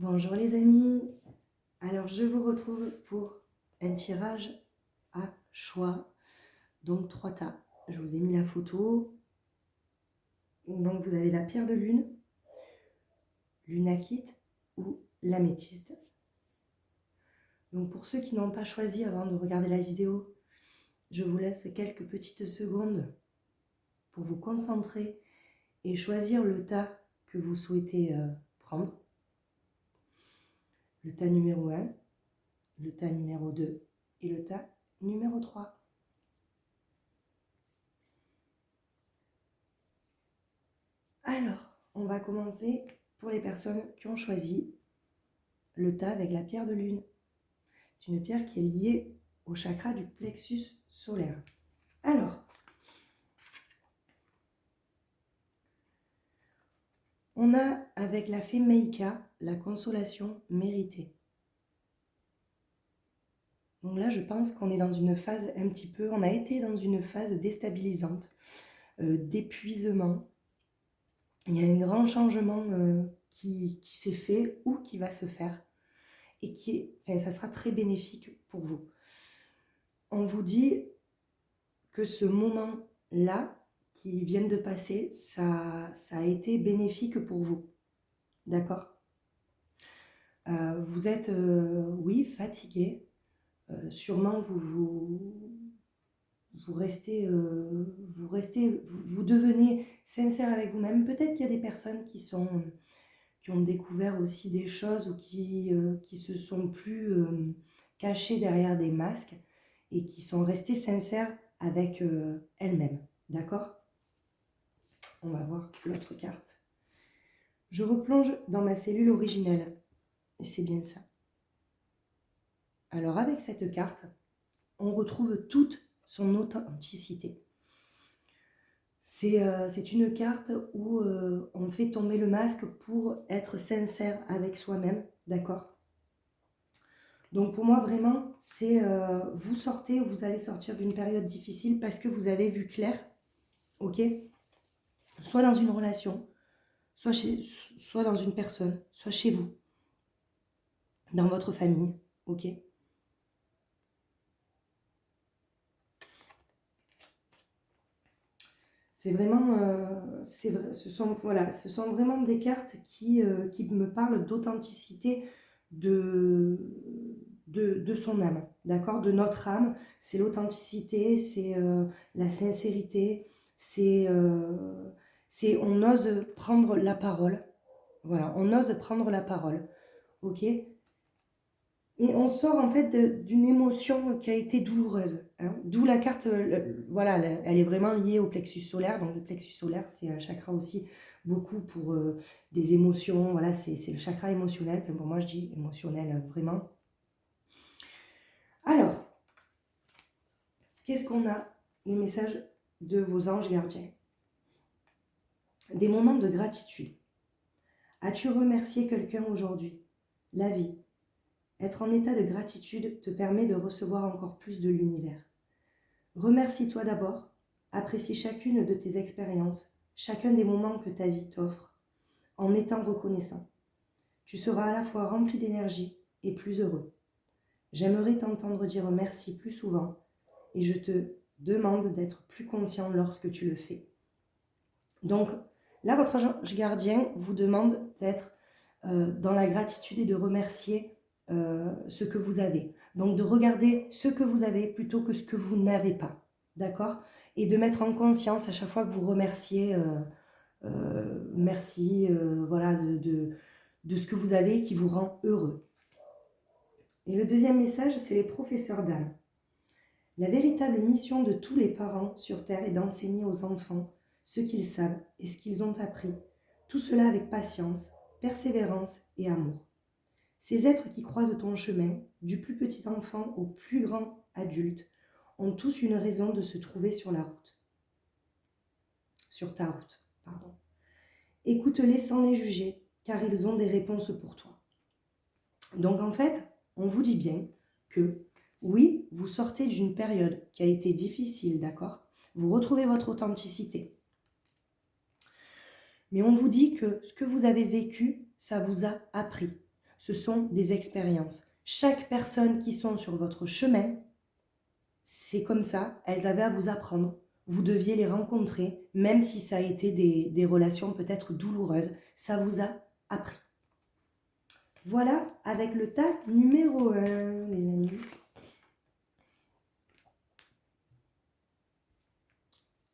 Bonjour les amis, alors je vous retrouve pour un tirage à choix, donc 3 tas. Je vous ai mis la photo, donc vous avez la pierre de lune, l'unakite ou l'améthyste. Donc pour ceux qui n'ont pas choisi avant de regarder la vidéo, je vous laisse quelques petites secondes pour vous concentrer et choisir le tas que vous souhaitez prendre. Le tas numéro 1, le tas numéro 2 et le tas numéro 3. Alors, on va commencer pour les personnes qui ont choisi le tas avec la pierre de lune. C'est une pierre qui est liée au chakra du plexus solaire. Alors, on a avec la fée Meika la consolation méritée. Donc là, je pense qu'on est dans une phase un petit peu, on a été dans une phase déstabilisante, d'épuisement. Il y a un grand changement qui s'est fait ou qui va se faire et ça sera très bénéfique pour vous. On vous dit que ce moment-là qui vient de passer, ça a été bénéfique pour vous. D'accord ? Vous êtes, oui, fatigué. Sûrement, vous devenez sincère avec vous-même. Peut-être qu'il y a des personnes qui ont découvert aussi des choses ou qui se sont plus cachées derrière des masques et qui sont restées sincères avec elles-mêmes. D'accord ? On va voir l'autre carte. Je replonge dans ma cellule originelle. Et c'est bien ça. Alors avec cette carte, on retrouve toute son authenticité. C'est une carte où on fait tomber le masque pour être sincère avec soi-même, d'accord ? Donc pour moi vraiment, c'est vous allez sortir d'une période difficile parce que vous avez vu clair, ok ? Soit dans une relation, soit dans une personne, soit chez vous, dans votre famille, ok ? C'est vraiment, ce sont vraiment des cartes qui me parlent d'authenticité de son âme, d'accord ? De notre âme, c'est l'authenticité, c'est la sincérité, on ose prendre la parole, voilà, on ose prendre la parole, ok ? Et on sort en fait d'une émotion qui a été douloureuse. Hein. D'où la carte, voilà, elle est vraiment liée au plexus solaire. Donc le plexus solaire, c'est un chakra aussi beaucoup pour des émotions. Voilà, c'est le chakra émotionnel. Enfin, pour moi, je dis émotionnel vraiment. Alors, qu'est-ce qu'on a ? Les messages de vos anges gardiens. Des moments de gratitude. As-tu remercié quelqu'un aujourd'hui ? La vie. Être en état de gratitude te permet de recevoir encore plus de l'univers. Remercie-toi d'abord, apprécie chacune de tes expériences, chacun des moments que ta vie t'offre, en étant reconnaissant. Tu seras à la fois rempli d'énergie et plus heureux. J'aimerais t'entendre dire merci plus souvent et je te demande d'être plus conscient lorsque tu le fais. Donc là, votre ange gardien vous demande d'être dans la gratitude et de remercier ce que vous avez. Donc de regarder ce que vous avez plutôt que ce que vous n'avez pas. D'accord ? Et de mettre en conscience à chaque fois que vous remerciez, merci, voilà, de ce que vous avez qui vous rend heureux. Et le deuxième message, c'est les professeurs d'âme. La véritable mission de tous les parents sur Terre est d'enseigner aux enfants ce qu'ils savent et ce qu'ils ont appris. Tout cela avec patience, persévérance et amour. Ces êtres qui croisent ton chemin, du plus petit enfant au plus grand adulte, ont tous une raison de se trouver sur la route. Sur ta route, pardon. Écoute-les sans les juger, car ils ont des réponses pour toi. Donc en fait, on vous dit bien que oui, vous sortez d'une période qui a été difficile, d'accord ? Vous retrouvez votre authenticité. Mais on vous dit que ce que vous avez vécu, ça vous a appris. ce sont des expériences. Chaque personne qui sont sur votre chemin, c'est comme ça, elles avaient à vous apprendre. Vous deviez les rencontrer, même si ça a été des relations peut-être douloureuses. Ça vous a appris. Voilà, avec le tas numéro 1, les amis.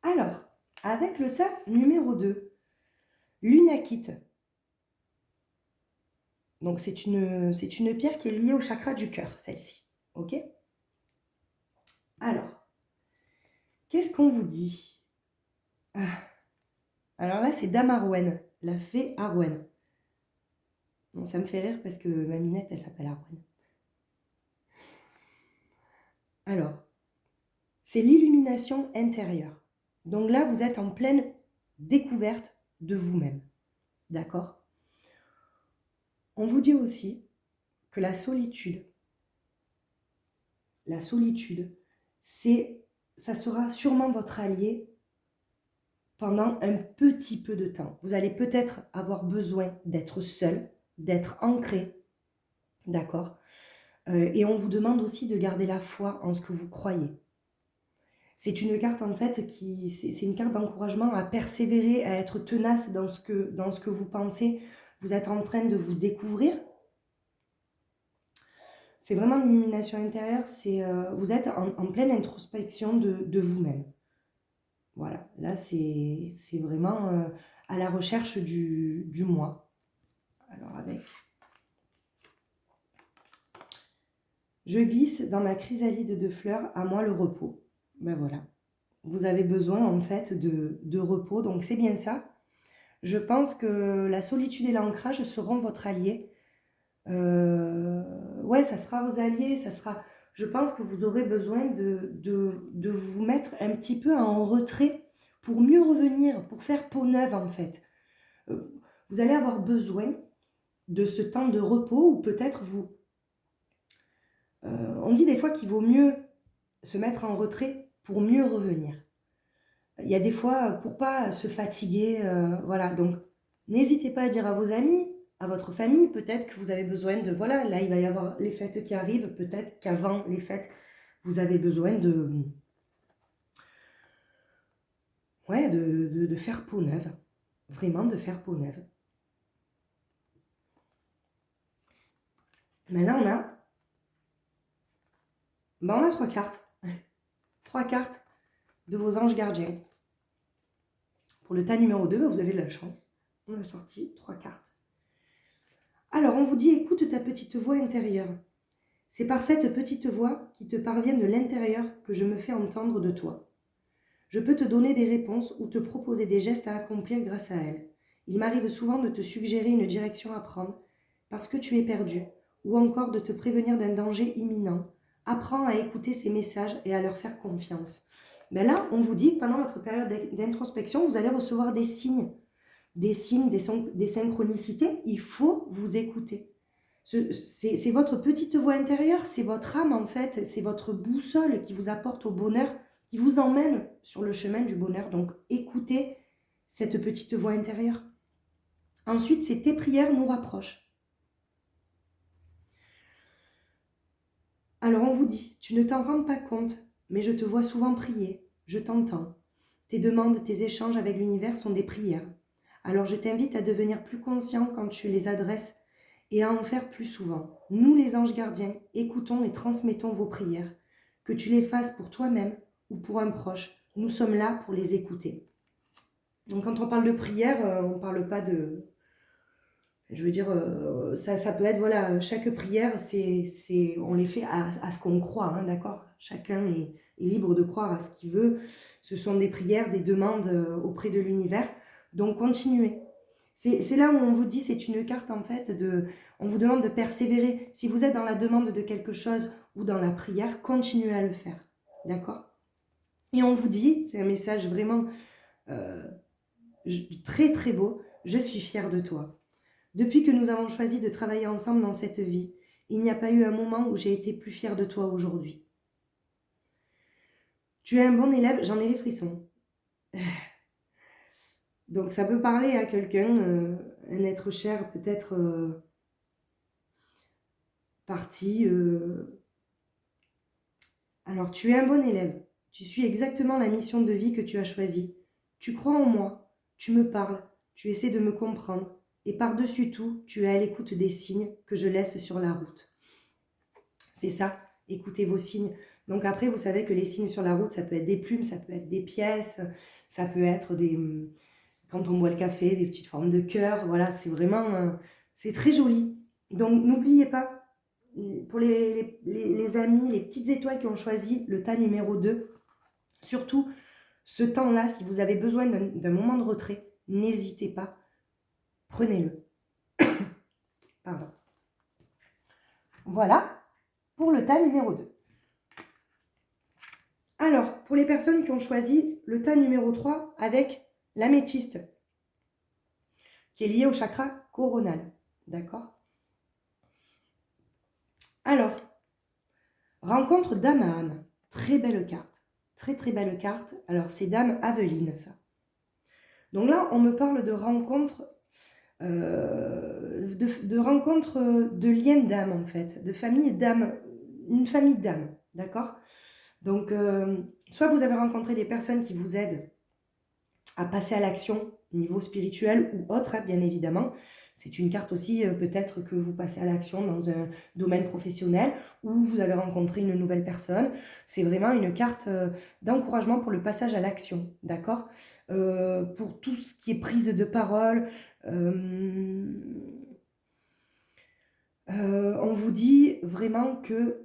Alors, avec le tas numéro 2, l'unakite. Donc, c'est une pierre qui est liée au chakra du cœur, celle-ci. Ok? Alors, qu'est-ce qu'on vous dit? Alors là, c'est Dame Arwen, la fée Arwen. Bon, ça me fait rire parce que ma minette, elle s'appelle Arwen. Alors, c'est l'illumination intérieure. Donc là, vous êtes en pleine découverte de vous-même. D'accord? On vous dit aussi que la solitude, ça sera sûrement votre allié pendant un petit peu de temps. Vous allez peut-être avoir besoin d'être seul, d'être ancré, d'accord? Et on vous demande aussi de garder la foi en ce que vous croyez. C'est une carte en fait c'est une carte d'encouragement à persévérer, à être tenace dans ce que vous pensez. Vous êtes en train de vous découvrir. C'est vraiment l'illumination intérieure, vous êtes en pleine introspection de vous-même. Voilà, là c'est vraiment à la recherche du moi. Alors avec... Je glisse dans ma chrysalide de fleurs, à moi le repos. Ben voilà, vous avez besoin en fait de repos, donc c'est bien ça. Je pense que la solitude et l'ancrage seront votre allié. Ouais, ça sera vos alliés, je pense que vous aurez besoin de vous mettre un petit peu en retrait pour mieux revenir, pour faire peau neuve en fait. Vous allez avoir besoin de ce temps de repos ou peut-être on dit des fois qu'il vaut mieux se mettre en retrait pour mieux revenir. Il y a des fois, pour pas se fatiguer, voilà. Donc, n'hésitez pas à dire à vos amis, à votre famille, peut-être que vous avez besoin de... Voilà, là, il va y avoir les fêtes qui arrivent. Peut-être qu'avant les fêtes, vous avez besoin ouais, de faire peau neuve. Vraiment de faire peau neuve. Mais là, on a 3 cartes. 3 cartes de vos anges gardiens. Pour le tas numéro 2, vous avez de la chance. On a sorti 3 cartes. Alors, on vous dit, écoute ta petite voix intérieure. C'est par cette petite voix qui te parvient de l'intérieur que je me fais entendre de toi. Je peux te donner des réponses ou te proposer des gestes à accomplir grâce à elle. Il m'arrive souvent de te suggérer une direction à prendre parce que tu es perdu, ou encore de te prévenir d'un danger imminent. Apprends à écouter ces messages et à leur faire confiance. Ben là, on vous dit que pendant votre période d'introspection, vous allez recevoir des signes, des synchronicités. Il faut vous écouter. C'est votre petite voix intérieure, c'est votre âme en fait, c'est votre boussole qui vous apporte au bonheur, qui vous emmène sur le chemin du bonheur. Donc écoutez cette petite voix intérieure. Ensuite, c'est tes prières nous rapprochent. Alors on vous dit, tu ne t'en rends pas compte, mais je te vois souvent prier, je t'entends. Tes demandes, tes échanges avec l'univers sont des prières. Alors je t'invite à devenir plus conscient quand tu les adresses et à en faire plus souvent. Nous, les anges gardiens, écoutons et transmettons vos prières. Que tu les fasses pour toi-même ou pour un proche, nous sommes là pour les écouter. Donc quand on parle de prière, on ne parle pas de... Je veux dire, ça peut être, voilà, chaque prière, on les fait à ce qu'on croit, hein, d'accord? Chacun est libre de croire à ce qu'il veut. Ce sont des prières, des demandes auprès de l'univers. Donc continuez. C'est là où on vous dit, c'est une carte en fait, on vous demande de persévérer. Si vous êtes dans la demande de quelque chose ou dans la prière, continuez à le faire. D'accord? Et on vous dit, c'est un message vraiment très très beau, je suis fière de toi. Depuis que nous avons choisi de travailler ensemble dans cette vie, il n'y a pas eu un moment où j'ai été plus fière de toi aujourd'hui. Tu es un bon élève, j'en ai les frissons. Donc ça peut parler à quelqu'un, un être cher peut-être partie. Alors, tu es un bon élève. Tu suis exactement la mission de vie que tu as choisie. Tu crois en moi. Tu me parles. Tu essaies de me comprendre. Et par-dessus tout, tu es à l'écoute des signes que je laisse sur la route. C'est ça, écoutez vos signes. Donc après, vous savez que les signes sur la route, ça peut être des plumes, ça peut être des pièces, ça peut être des... Quand on boit le café, des petites formes de cœur. Voilà, c'est vraiment... c'est très joli. Donc n'oubliez pas, pour les amis, les petites étoiles qui ont choisi le tas numéro 2, surtout ce temps-là, si vous avez besoin d'un moment de retrait, n'hésitez pas, prenez-le. Pardon. Voilà pour le tas numéro 2. Alors, pour les personnes qui ont choisi le tas numéro 3 avec l'améthyste, qui est lié au chakra coronal, d'accord? Alors, rencontre d'âme à âme, très belle carte, très très belle carte. Alors, c'est Dame Aveline, ça. Donc là, on me parle de rencontre, de rencontre de liens d'âme, en fait, de famille d'âme, une famille d'âme, d'accord? Donc, soit vous avez rencontré des personnes qui vous aident à passer à l'action au niveau spirituel ou autre, hein, bien évidemment. C'est une carte aussi, peut-être que vous passez à l'action dans un domaine professionnel ou vous avez rencontré une nouvelle personne. C'est vraiment une carte d'encouragement pour le passage à l'action, d'accord? Pour tout ce qui est prise de parole, on vous dit vraiment que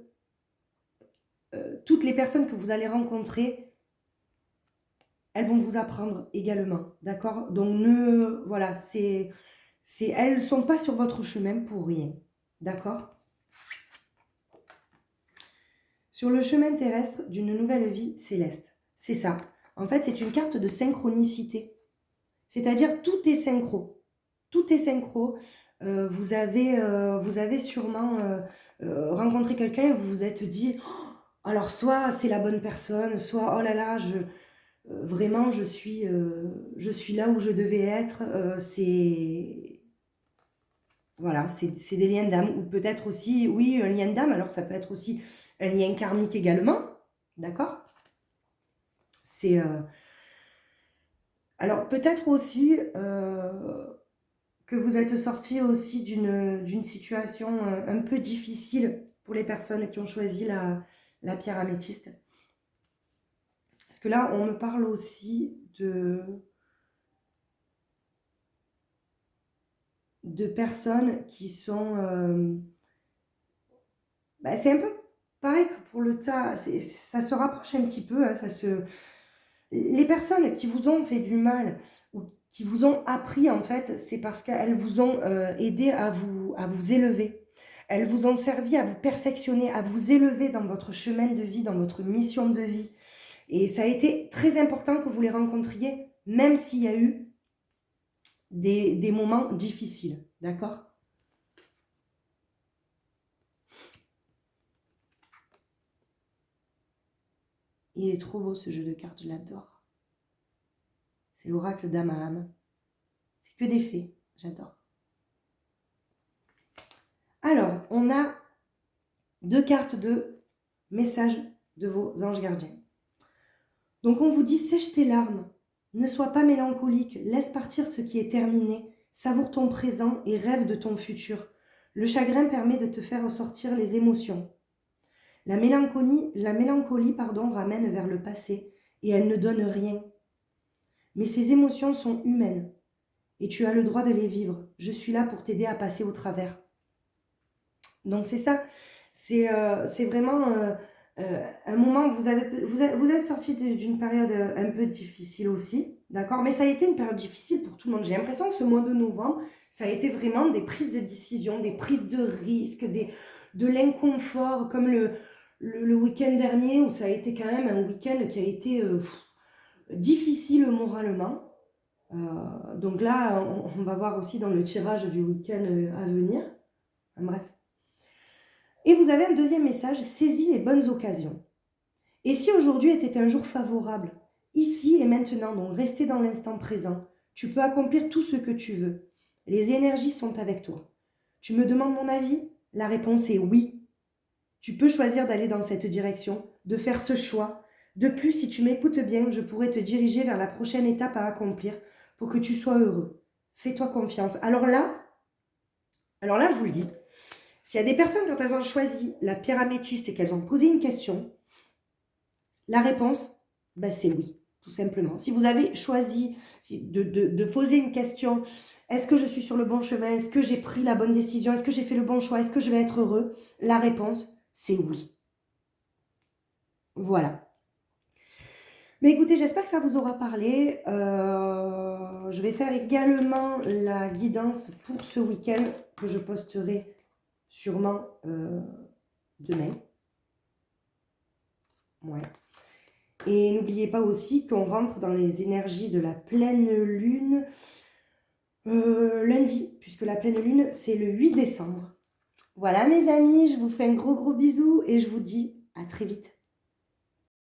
toutes les personnes que vous allez rencontrer, elles vont vous apprendre également, d'accord? Donc, voilà, elles ne sont pas sur votre chemin pour rien, d'accord? Sur le chemin terrestre d'une nouvelle vie céleste, c'est ça. En fait, c'est une carte de synchronicité, c'est-à-dire tout est synchro. Tout est synchro. Vous avez sûrement rencontré quelqu'un et vous vous êtes dit, oh, alors soit c'est la bonne personne, soit oh là là, vraiment je suis là où je devais être. Voilà, c'est des liens d'âme. Ou peut-être aussi, oui, un lien d'âme. Alors ça peut être aussi un lien karmique également, d'accord? Alors peut-être aussi que vous êtes sorti aussi d'une situation un peu difficile pour les personnes qui ont choisi la pierre améthyste. Parce que là, on me parle aussi de personnes qui sont... c'est un peu pareil que pour le tas, ça se rapproche un petit peu, hein, les personnes qui vous ont fait du mal ou qui vous ont appris, en fait, c'est parce qu'elles vous ont aidé à vous élever. Elles vous ont servi à vous perfectionner, à vous élever dans votre chemin de vie, dans votre mission de vie. Et ça a été très important que vous les rencontriez, même s'il y a eu des moments difficiles, d'accord? Il est trop beau ce jeu de cartes, je l'adore. C'est l'oracle d'âme à âme. C'est que des fées, j'adore. Alors, on a 2 cartes de messages de vos anges gardiens. Donc on vous dit, sèche tes larmes, ne sois pas mélancolique, laisse partir ce qui est terminé, savoure ton présent et rêve de ton futur. Le chagrin permet de te faire ressortir les émotions. La mélancolie, ramène vers le passé et elle ne donne rien. Mais ces émotions sont humaines et tu as le droit de les vivre. Je suis là pour t'aider à passer au travers. Donc c'est ça, c'est vraiment un moment où vous êtes sorti d'une période un peu difficile aussi, d'accord? Mais ça a été une période difficile pour tout le monde. J'ai l'impression que ce mois de novembre, ça a été vraiment des prises de décision, des prises de risques, de l'inconfort, comme le week-end dernier, où ça a été quand même un week-end qui a été difficile moralement. Donc là, on va voir aussi dans le tirage du week-end à venir. Bref. Et vous avez un deuxième message, saisis les bonnes occasions. Et si aujourd'hui était un jour favorable, ici et maintenant, donc restez dans l'instant présent, tu peux accomplir tout ce que tu veux. Les énergies sont avec toi. Tu me demandes mon avis? La réponse est oui. Tu peux choisir d'aller dans cette direction, de faire ce choix. De plus, si tu m'écoutes bien, je pourrais te diriger vers la prochaine étape à accomplir pour que tu sois heureux. Fais-toi confiance. Alors là, je vous le dis, s'il y a des personnes, quand elles ont choisi la pierre améthyste et qu'elles ont posé une question, la réponse, c'est oui, tout simplement. Si vous avez choisi de poser une question, est-ce que je suis sur le bon chemin? Est-ce que j'ai pris la bonne décision? Est-ce que j'ai fait le bon choix? Est-ce que je vais être heureux? La réponse, c'est oui. Voilà. Mais écoutez, j'espère que ça vous aura parlé. Je vais faire également la guidance pour ce week-end que je posterai sûrement demain. Ouais. Et n'oubliez pas aussi qu'on rentre dans les énergies de la pleine lune lundi, puisque la pleine lune, c'est le 8 décembre. Voilà mes amis, je vous fais un gros bisou et je vous dis à très vite.